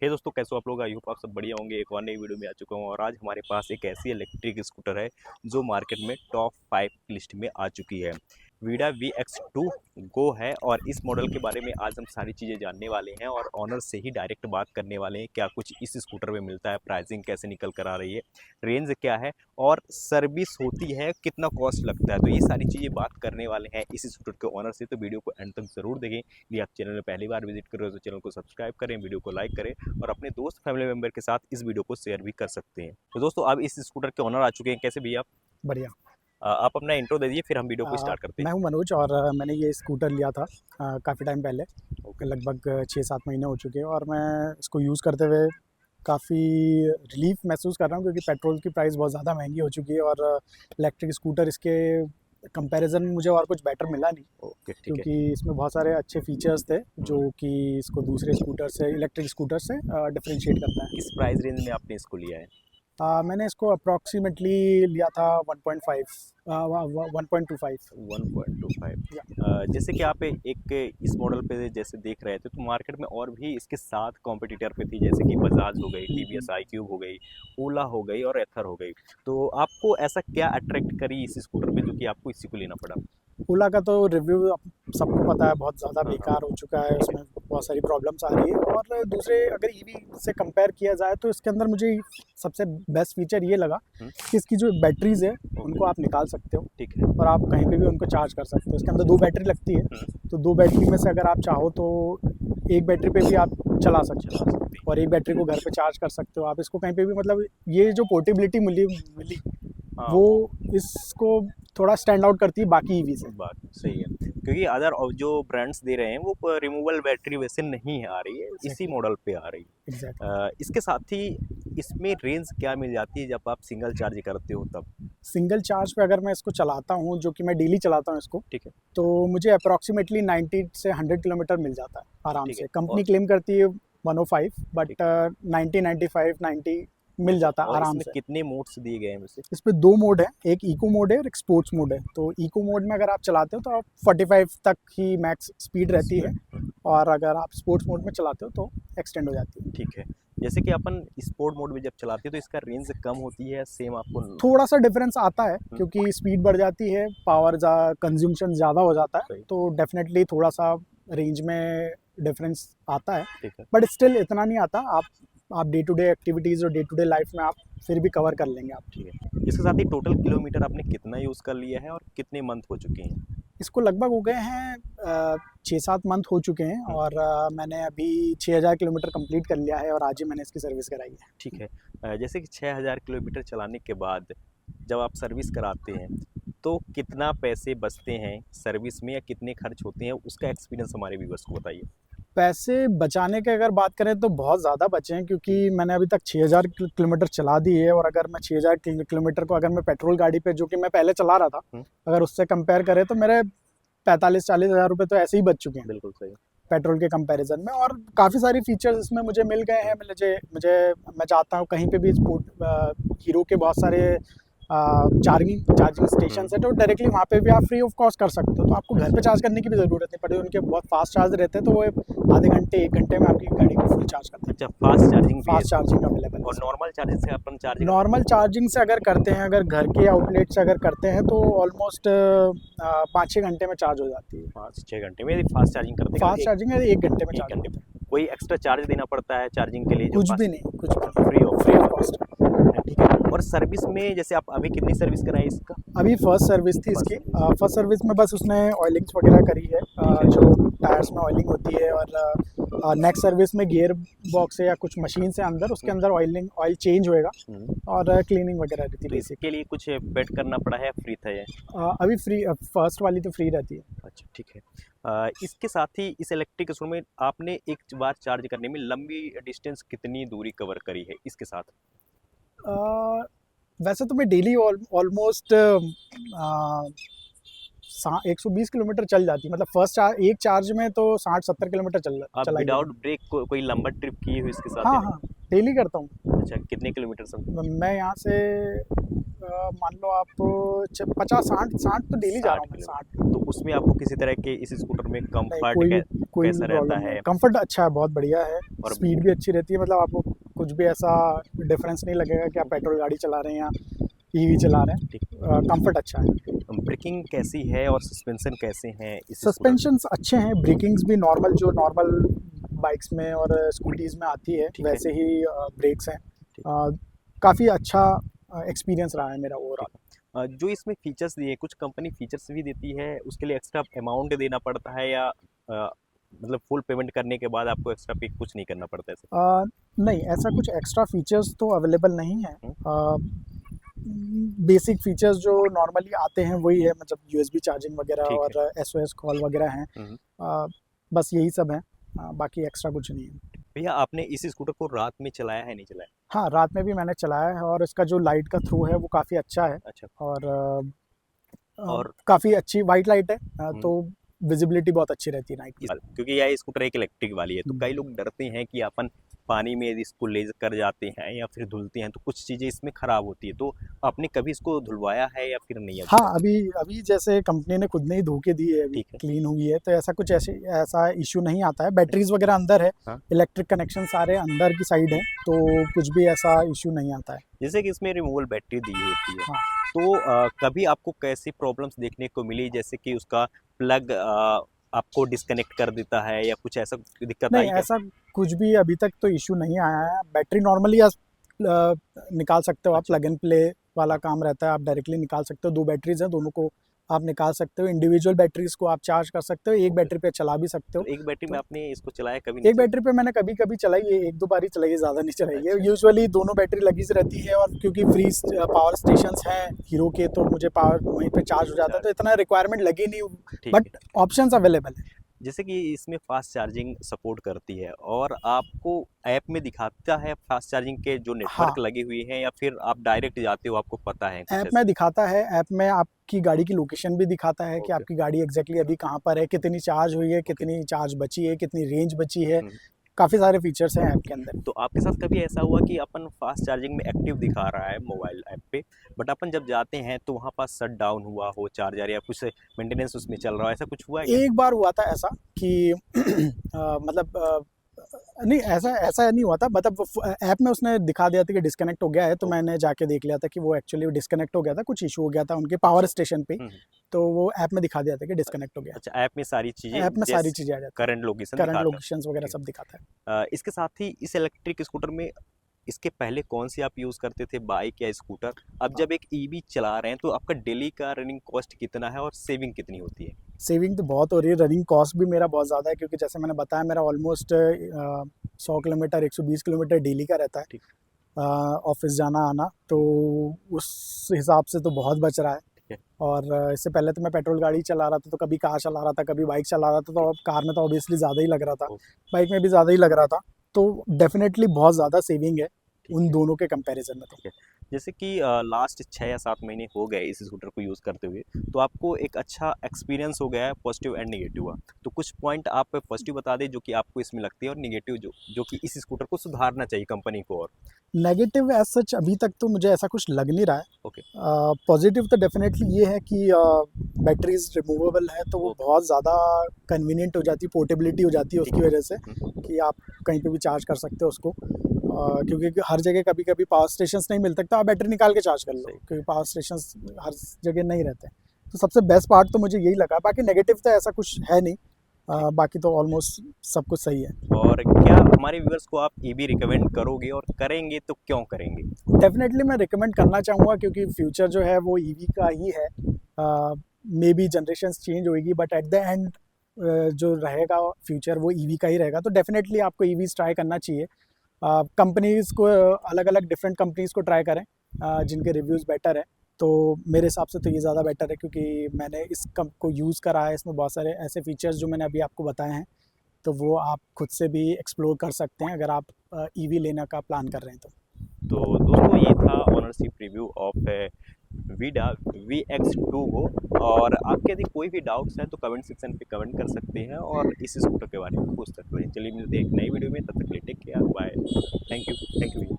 हे दोस्तों, कैसे हो आप लोग? आई होप आप सब बढ़िया होंगे। एक और नई वीडियो में आ चुका हूँ और आज हमारे पास एक ऐसी इलेक्ट्रिक स्कूटर है जो मार्केट में टॉप 5 की लिस्ट में आ चुकी है। वीडा VX2 गो है और इस मॉडल के बारे में आज हम सारी चीज़ें जानने वाले हैं और ऑनर से ही डायरेक्ट बात करने वाले हैं। क्या कुछ इस स्कूटर में मिलता है, प्राइसिंग कैसे निकल कर आ रही है, रेंज क्या है और सर्विस होती है, कितना कॉस्ट लगता है। तो ये सारी चीज़ें बात करने वाले हैं इस स्कूटर के ऑनर से। तो वीडियो को एंड तक ज़रूर देखें। यदि आप चैनल में पहली बार विजिट कर रहे हो तो चैनल को सब्सक्राइब करें, वीडियो को लाइक करें और अपने दोस्त फैमिली मेंबर के साथ इस वीडियो को शेयर भी कर सकते हैं। तो दोस्तों, अब इस स्कूटर के ऑनर आ चुके हैं। कैसे भैया? बढ़िया। आप अपना इंट्रो दे दीजिए, फिर हम वीडियो को स्टार्ट करते मैं हैं। हूं मनोज और मैंने ये स्कूटर लिया था काफ़ी टाइम पहले। ओके। लगभग 6-7 महीने हो चुके हैं और मैं इसको यूज़ करते हुए काफ़ी रिलीफ महसूस कर रहा हूं, क्योंकि पेट्रोल की प्राइस बहुत ज़्यादा महंगी हो चुकी है और इलेक्ट्रिक स्कूटर इसके कंपैरिजन में मुझे और कुछ बेटर मिला नहीं, ओके, ठीक है। क्योंकि इसमें बहुत सारे अच्छे फीचर्स थे जो कि इसको दूसरे स्कूटर से, इलेक्ट्रिक स्कूटर से डिफरेंशिएट करता है। किस प्राइस रेंज में आपने इसको लिया है? मैंने इसको अप्रॉक्सीमेटली लिया था 1.5 1.25। 1.25। या जैसे कि आप एक इस मॉडल पे जैसे देख रहे थे, तो मार्केट में और भी इसके साथ कॉम्पिटिटर पे थी, जैसे कि बजाज हो गई, TVS iQube हो गई, ओला हो गई और एथर हो गई। तो आपको ऐसा क्या अट्रैक्ट करी इस स्कूटर पे जो कि आपको इसी को लेना पड़ा? ओला का तो रिव्यू सबको पता है, बहुत ज़्यादा हाँ, हाँ। बेकार हो चुका है, उसमें बहुत सारी प्रॉब्लम्स आ रही है। और दूसरे अगर ईवी से कंपेयर किया जाए तो इसके अंदर मुझे सबसे बेस्ट फीचर ये लगा हुँ, कि इसकी जो बैटरीज है ओके, उनको आप निकाल सकते हो ठीक है। और आप कहीं पे भी उनको चार्ज कर सकते हो। इसके अंदर 2 बैटरी लगती है, हुँ, तो 2 बैटरी में से अगर आप चाहो तो एक बैटरी पे भी आप चला सकते चला हो सकते हैं। और एक बैटरी को घर पे चार्ज कर सकते हो आप इसको कहीं पे भी। मतलब ये जो पोर्टेबिलिटी मिली मिली हाँ, वो वो इसको थोड़ा स्टैंड आउट करती है बाकी ईवी से। बात सही है, क्योंकि अदर जो ब्रांड्स दे रहे हैं वो रिमूवल बैटरी वैसे नहीं आ रही है, इसी एग्जैक्टली, मॉडल पे आ रही एग्जैक्टली। है। इसके साथ ही इसमें रेंज क्या मिल जाती है जब आप सिंगल चार्ज करते हो तब? सिंगल चार्ज पे अगर मैं इसको चलाता हूँ, जो कि मैं डेली चलाता हूँ इसको, ठीक है, तो मुझे अप्रॉक्सीमेटली 90 से 100 किलोमीटर मिल जाता है आराम ठीक है। से। कंपनी और क्लेम करती है 105, ठीक बट 90, 95, 90 मिल अच्छा, जाता है और आराम इसमें से। कितने मोड्स दिए गए हैं वैसे? इस पे 2 मोड है, एक इको मोड है और एक स्पोर्ट्स मोड है। तो इको मोड में अगर आप चलाते हो तो आप 45 तक ही मैक्स स्पीड रहती है, और अगर आप स्पोर्ट्स मोड में चलाते हो तो एक्सटेंड हो जाती है। ठीक है। जैसे कि अपन स्पोर्ट मोड में जब चलाते हैं तो इसका रेंज कम होती है, सेम आपको थोड़ा सा डिफरेंस आता है, हुँ, क्योंकि स्पीड बढ़ जाती है, पावर कंज्यूमशन ज़्यादा हो जाता है, सही, तो डेफिनेटली थोड़ा सा रेंज में डिफरेंस आता है। ठीक है। बट स्टिल इतना नहीं आता। आप डे टू डे एक्टिविटीज़ और डे टू डे लाइफ में आप फिर भी कवर कर लेंगे आप। ठीक है। इसके साथ ही टोटल किलोमीटर आपने कितना यूज़ कर लिया है और कितने मंथ हो चुके हैं? इसको लगभग हो गए हैं 6-7 मंथ हो चुके हैं, हुँ, और मैंने अभी 6000 किलोमीटर कंप्लीट कर लिया है और आज ही मैंने इसकी सर्विस कराई है। ठीक है। जैसे कि 6000 किलोमीटर चलाने के बाद जब आप सर्विस कराते हैं, तो कितना पैसे बचते हैं सर्विस में या कितने खर्च होते हैं? उसका एक्सपीरियंस हमारे व्यूअर्स को बताइए। पैसे बचाने के अगर बात करें तो बहुत ज़्यादा बचे हैं, क्योंकि मैंने अभी तक 6000 किलोमीटर चला दी है। और अगर मैं 6000 किलोमीटर को अगर मैं पेट्रोल गाड़ी पे, जो कि मैं पहले चला रहा था, हुँ, अगर उससे कंपेयर करें तो मेरे 45-40 हज़ार रुपये तो ऐसे ही बच चुके हैं बिल्कुल सही। पेट्रोल के कंपैरिजन में। और काफ़ी सारी फीचर्स इसमें मुझे मिल गए हैं। मुझे मुझे मैं चाहता हूँ कहीं पे भी हीरो के बहुत सारे चार्जिंग स्टेशन है, हुँ, तो डायरेक्टली वहाँ पे भी आप फ्री ऑफ कॉस्ट कर सकते हो। तो आपको घर पे अच्छा, चार्ज करने की भी ज़रूरत नहीं पड़ेगी। उनके बहुत फास्ट चार्ज रहते हैं, तो वो आधे घंटे 1 घंटे में आपकी गाड़ी को फुल चार्ज कर देते अच्छा, फ़ास्ट चार्जिंग हैं। भी है फास्ट इसमें चार्जिंग अवेलेबल है और इसमें। नॉर्मल चार्जिंग से अपन चार्ज करते हैं? नॉर्मल चार्जिंग से अगर करते हैं, अगर घर के आउटलेट से अगर करते हैं, तो ऑलमोस्ट 5-6 घंटे में चार्ज हो जाती है। 5-6 घंटे में? यदि फ़ास्ट चार्जिंग करते हैं फास्ट एक चार्जिंग है 1 घंटे में 1 चार्ज घंटे होती में। है। कोई एक्स्ट्रा चार्ज देना पड़ता है चार्जिंग के लिए जो कुछ भी फ़ास्ट? नहीं, कुछ भी फ्री नहीं, of free of cost? Cost. ठीक है। और सर्विस में जैसे आप अभी कितनी सर्विस कराई इसका? अभी फर्स्ट सर्विस थी फर्स्ट इसकी। सर्विस, फर्स्ट सर्विस में बस उसने ऑयलिंग्स वगैरह करी है, ठीक है। जो टायर्स में ऑयलिंग होती है। और नेक्स्ट सर्विस में गियर बॉक्स है या कुछ मशीन से अंदर, उसके हुँ, अंदर ऑयल चेंज होएगा हुँ। और क्लीनिंग वगैरह रहती है तो बेसिक। इसके लिए कुछ पेड करना पड़ा है या फ्री था ये? अभी फ्री, फर्स्ट वाली तो फ्री रहती है। अच्छा, ठीक है। इसके साथ ही इस इलेक्ट्रिक स्कूटर में आपने एक बार चार्ज करने में लंबी डिस्टेंस कितनी दूरी कवर करी है इसके साथ? अ, वैसे तो मैं डेली ऑलमोस्ट 120 किलोमीटर चल जाती है। मतलब एक चार्ज में तो 60-70 किलोमीटर आप चला ही विदाउट लेगा। ब्रेक कोई लंबा ट्रिप किए हो इसके साथ हाँ, या नहीं? हाँ, डेली करता हूँ। अच्छा, कितने किलोमीटर समथिंग? मैं यहाँ से मान लो आप 50-60 तो डेली जा रहा 60 हूँ मैं। 60 किलोमीटर। तो उसमें आपको किसी तरह के इस स्कूटर में नहीं, कंफर्ट कोई भी कै कोई कैसा रहता प्रॉब्लम नहीं है? है। कंफर्ट अच्छा है, बहुत बढ़िया है। और स्पीड भी अच्छी रहती है, मतलब आपको कुछ भी ऐसा डिफरेंस नहीं लगेगा कि आप पेट्रोल गाड़ी चला रहे हैं या ईवी चला रहे ठीक, हैं। कंफर्ट अच्छा है। ब्रेकिंग कैसी है और सस्पेंशन कैसे हैं इस स्कूटर में? सस्पेंशंस अच्छे हैं, ब्रेकिंग्स भी नॉर्मल जो नॉर्मल बाइक्स में और स्कूटीज़ में आती है ठीक है, वैसे ही ब्रेक्स हैं। ठीक, काफ़ी अच्छा एक्सपीरियंस रहा है मेरा ठीक ओवरऑल। है। जो इसमें फीचर्स दिए, कुछ कंपनी फीचर्स भी देती है, उसके लिए एक्स्ट्रा अमाउंट देना पड़ता है या मतलब फुल पेमेंट करने के बाद आपको एक्स्ट्रा पे कुछ नहीं करना पड़ता है ऐसे? नहीं, ऐसा कुछ एक्स्ट्रा फीचर्स तो अवेलेबल नहीं है। हुँ, बेसिक फीचर्स जो नॉर्मली आते हैं वही है, मतलब यूएसबी चार्जिंग वगैरह ठीक है। और एसओएस कॉल वगैरह हैं। हुँ, हुँ। अ, बस यही सब है। बाकी एक्स्ट्रा कुछ नहीं है। भैया आपने इस स्कूटर को रात में चलाया है, नहीं चलाया? हाँ, रात में भी मैंने चलाया है और इसका जो लाइट का थ्रू है वो काफ़ी अच्छा है। अच्छा। और और काफ़ी अच्छी वाइट लाइट है। हुँ, तो विजिबिलिटी बहुत अच्छी रहती है नाइट में। क्योंकि यह स्कूटर एक इलेक्ट्रिक वाली है, तो हम्म। कई लोग डरते हैं कि अपन पानी में यदि इसको ले कर जाते हैं या फिर धुलते हैं तो कुछ चीज़ें इसमें खराब होती है, तो आपने कभी इसको धुलवाया है या फिर नहीं अभी हाँ, तक? अभी अभी जैसे कंपनी ने खुद ने ही धो के दी है, अभी ठीक है। क्लीन हुई है, तो ऐसा कुछ ऐसा इश्यू नहीं आता है। बैटरीज वगैरह अंदर है, हाँ। इलेक्ट्रिक कनेक्शन सारे अंदर की साइड है, तो कुछ भी ऐसा इश्यू नहीं आता है। जैसे कि इसमें रिमूवेबल बैटरी दी होती है, हाँ। तो कभी आपको कैसी प्रॉब्लम्स देखने को मिली, जैसे कि उसका प्लग आपको डिस्कनेक्ट कर देता है या कुछ ऐसा दिक्कत नहीं, आई क्या? ऐसा कुछ भी अभी तक तो इश्यू नहीं आया है। बैटरी नॉर्मली आप निकाल सकते हो, आप अच्छा। प्लग एंड प्ले वाला हाँ। काम रहता है, आप डायरेक्टली निकाल सकते हो। 2 बैटरीज़ हैं, दोनों को आप निकाल सकते हो। इंडिविजुअल बैटरीज़ को आप चार्ज कर सकते हो, एक ओके। बैटरी पे चला भी सकते तो हो। एक बैटरी में तो आपने इसको चलाया, कभी नहीं एक चलाया? बैटरी पे मैंने कभी-कभी चलाई है, 1-2 बार ही चलाई है, ज़्यादा नहीं चलाई है। अच्छा। यूजुअली दोनों बैटरी लगी सी रहती है और क्योंकि पावर स्टेशंस हैं हीरो के, तो मुझे पावर वहीं पे चार्ज हो जाता है, तो चार्ज इतना रिक्वायरमेंट लगी नहीं। ठीक है। बट ऑप्शंस अवेलेबल हैं। जैसे कि इसमें फास्ट चार्जिंग सपोर्ट करती है और आपको ऐप में दिखाता है फास्ट चार्जिंग के जो हाँ, नेटवर्क लगे हुए हैं, या फिर आप डायरेक्ट जाते हो आपको पता है कुछ ऐप ऐसे? में दिखाता है। ऐप में आपकी गाड़ी की लोकेशन भी दिखाता है कि ओके। आपकी गाड़ी एग्जैक्टली अभी कहाँ पर है, कितनी चार्ज हुई है, ओके। कितनी चार्ज बची है, कितनी रेंज बची है। हम्म। काफ़ी सारे फीचर्स हैं ऐप के अंदर। तो आपके साथ कभी ऐसा हुआ कि अपन फास्ट चार्जिंग में एक्टिव दिखा रहा है मोबाइल ऐप पे, बट अपन जब जाते हैं तो वहाँ पास शट डाउन हुआ हो चार्जर या कुछ मेंटेनेंस उसमें चल रहा हो, ऐसा कुछ हुआ है क्या? एक बार हुआ था ऐसा कि मतलब नहीं, ऐसा ऐसा नहीं हुआ था, मतलब ऐप में उसने दिखा दिया था कि डिस्कनेक्ट हो गया है, तो ओके। मैंने जाके देख लिया था कि वो एक्चुअली डिस्कनेक्ट हो गया था, कुछ इशू हो गया था उनके पावर स्टेशन पे ही। हम्म। तो वो ऐप में दिखा दिया था कि डिस्कनेक्ट हो गया अच्छा, ऐप में सारी है। चीज़ें ऐप में सारी जैस चीज़ें आ जाती हैं, करंट लोकेशन करंट दिखाता है। लोकेशंस वगैरह ठीक सब दिखाता है। इसके साथ ही इस इलेक्ट्रिक स्कूटर में इसके पहले कौन सी आप यूज़ करते थे, बाइक या स्कूटर? अब हाँ, जब एक ईवी चला रहे हैं तो आपका डेली का रनिंग कॉस्ट कितना है और सेविंग कितनी होती है? सेविंग तो बहुत हो रही है, रनिंग कॉस्ट भी मेरा बहुत ज़्यादा है, क्योंकि जैसे मैंने बताया मेरा ऑलमोस्ट 100 किलोमीटर 120 किलोमीटर डेली का रहता है ठीक ऑफिस जाना आना, तो उस हिसाब से तो बहुत बच रहा है। है। और इससे पहले तो मैं पेट्रोल गाड़ी चला रहा था, तो कभी कार चला रहा था, कभी बाइक चला रहा था, तो अब कार में तो ऑब्वियसली ज़्यादा ही लग रहा था, ओ, बाइक में भी ज़्यादा ही लग रहा था। तो डेफिनेटली बहुत ज़्यादा सेविंग है ठीक उन है। दोनों के कंपैरिजन में तो। ठीक है। जैसे कि लास्ट 6 या 7 महीने हो गए इस स्कूटर को यूज़ करते हुए, तो आपको एक अच्छा एक्सपीरियंस हो गया है, पॉजिटिव एंड नेगेटिव का। तो कुछ पॉइंट आप पॉजिटिव बता दें जो कि आपको इसमें लगती है, और नेगेटिव जो जो कि इस स्कूटर को सुधारना चाहिए कंपनी को और? नेगेटिव एज सच अभी तक तो मुझे ऐसा कुछ लग नहीं रहा है। ओके। पॉजिटिव तो डेफिनेटली ये है कि बैटरीज रिमूवेबल है, तो वो ओके। बहुत ज़्यादा कन्वीनियंट हो जाती है, पोर्टेबिलिटी हो जाती है ठीक उसकी है। वजह से, कि आप कहीं पे भी चार्ज कर सकते हो उसको। क्योंकि हर जगह कभी कभी पावर स्टेशंस नहीं मिलते, तो आप बैटरी निकाल के चार्ज कर लो, सही। क्योंकि पावर स्टेशंस हर जगह नहीं रहते। तो सबसे बेस्ट पार्ट तो मुझे यही लगा, बाकी नेगेटिव तो ऐसा कुछ है नहीं। ठीक। बाकी तो ऑलमोस्ट सब कुछ सही है। और क्या हमारे व्यूअर्स को आप ईवी रिकमेंड करोगे, और करेंगे तो क्यों करेंगे? डेफिनेटली मैं रिकमेंड करना चाहूँगा, क्योंकि फ्यूचर जो है वो ईवी का ही है। मे बी जनरेशन चेंज होएगी, बट एट द एंड जो रहेगा फ्यूचर वो ईवी का ही रहेगा। तो डेफिनेटली आपको ईवीज ट्राई करना चाहिए। कंपनीज़ को अलग अलग डिफरेंट कंपनीज़ को ट्राई करें जिनके रिव्यूज़ बेटर हैं। तो मेरे हिसाब से तो ये ज़्यादा बेटर है, क्योंकि मैंने इस कम को यूज़ करा है, इसमें बहुत सारे ऐसे फीचर्स जो मैंने अभी आपको बताए हैं, तो वो आप खुद से भी एक्सप्लोर कर सकते हैं अगर आप ईवी लेने का प्लान कर रहे हैं तो। तो दोस्तों, ये था ownership review of Vida VX2 गो। और आपके यदि कोई भी डाउट्स हैं तो कमेंट सेक्शन पे कमेंट कर सकते हैं और इस स्कूटर के बारे में पूछ सकते हैं। चलिए मिलते हैं एक नई वीडियो में, तब तक के लिए take care, bye. Thank you. Thank you.